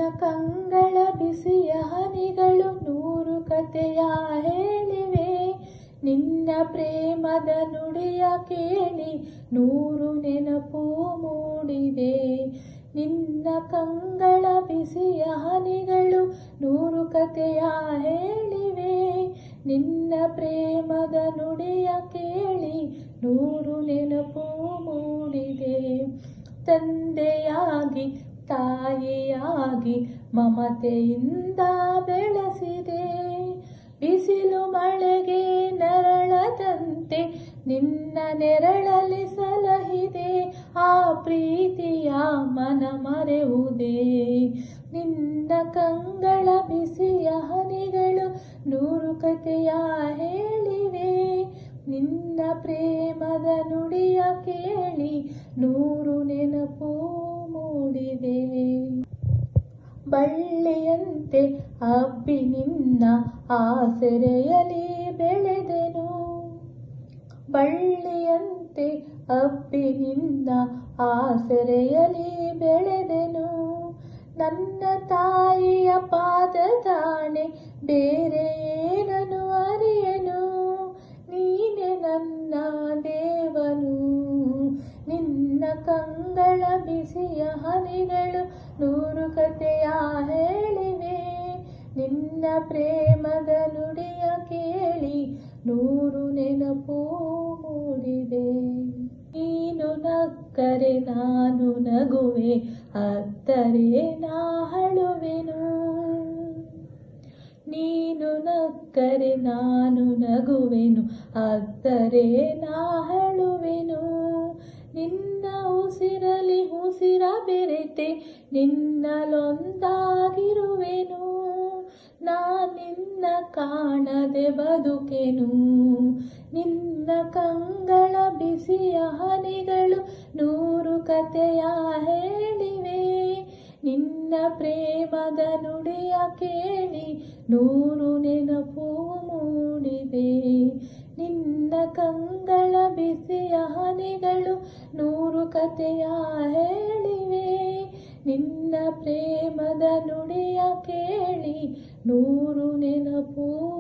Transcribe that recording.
ಕಂಗಳ ಬಿಸಿಯ ಹನಿಗಳು ನೂರು ಕಥೆಯ ಹೇಳಿವೆ. ನಿನ್ನ ಪ್ರೇಮದ ನುಡಿಯ ಕೇಳಿ ನೂರು ನೆನಪು ಮೂಡಿದೆ. ನಿನ್ನ ಕಂಗಳ ಬಿಸಿಯ ಹನಿಗಳು ನೂರು ಕಥೆಯ ಹೇಳಿವೆ. ನಿನ್ನ ಪ್ರೇಮದ ನುಡಿಯ ಕೇಳಿ ನೂರು ನೆನಪು ಮೂಡಿದೆ. ತಂದೆಯಾಗಿ ತಾಯಿಯಾಗಿ ಮಮತೆಯಿಂದ ಬೆಳೆಸಿದೆ. ಬಿಸಿಲು ಮಳೆಗೆ ನೆರಳದಂತೆ ನಿನ್ನ ನೆರಳಲ್ಲಿ ಸಲಹಿದೆ. ಆ ಪ್ರೀತಿಯ ಮನ ಮರೆಯುವುದೇ. ನಿನ್ನ ಕಂಗಳ ಬಿಸಿಯ ಹನಿಗಳು ನೂರು ಕಥೆಯ ಹೇಳಿವೆ. ನಿನ್ನ ಪ್ರೇಮದ ನುಡಿಯ ಕೇಳಿ ನೂರು ನೆನಪು ಮೂಡಿದೆ. ಬಳ್ಳಿಯಂತೆ ಹಬ್ಬಿ ನಿನ್ನ ಆಸರೆಯಲ್ಲಿ ಬೆಳೆದೆನು. ಬಳ್ಳಿಯಂತೆ ಹಬ್ಬಿ ನಿನ್ನ ಆಸರೆಯಲ್ಲಿ ಬೆಳೆದೆನು. ನನ್ನ ತಾಯಿಯ ಪಾದದಾಣೆ ಬೇರೆ ಏನನು ಅರಿಯೆನು. ನೀನೆ ನನ್ನ ದೇವನು. ನಿನ್ನ ಕಂಗಳ ಬಿಸಿಯ ಹನಿಗಳು ನೂರು ಕಥೆಯ ಹೇಳಿವೆ. ನಿನ್ನ ಪ್ರೇಮದ ನುಡಿಯ ಕೇಳಿ ನೂರು ನೆನಪು ಮೂಡಿದೆ. ನೀನು ನಕ್ಕರೆ ನಾನು ನಗುವೆ, ಅತ್ತರೆ ನಾ ಅಳುವೆನು. ನೀನು ನಕ್ಕರೆ ನಾನು ನಗುವೆನು, ಅತ್ತರೆ ನಾ ಅಳುವೆನು. ನಿನ್ನ ಉಸಿರಲಿ ಉಸಿರ ಬೆರೆತೆ ನಿನ್ನಲೊಂದಾಗಿರುವೆನು. ನಿನ್ನ ಕಾಣದೆ ಬದುಕೆನು. ನಿನ್ನ ಕಂಗಳ ಬಿಸಿಯ ಹನಿಗಳು ನೂರು ಕಥೆಯ ಹೇಳಿವೆ. ನಿನ್ನ ಪ್ರೇಮದ ನುಡಿಯ ಕೇಳಿ ನೂರು ನೆನಪು ಮೂಡಿದೆ. ನಿನ್ನ ಕಂಗಳ ಬಿಸಿಯ ಹನಿಗಳು ನೂರು ಕಥೆಯ ಹೇಳಿವೆ. ನಿನ್ನ ಪ್ರೇಮದ ನುಡಿಯ ಕೇಳಿ ನೂರು ನೆನಪು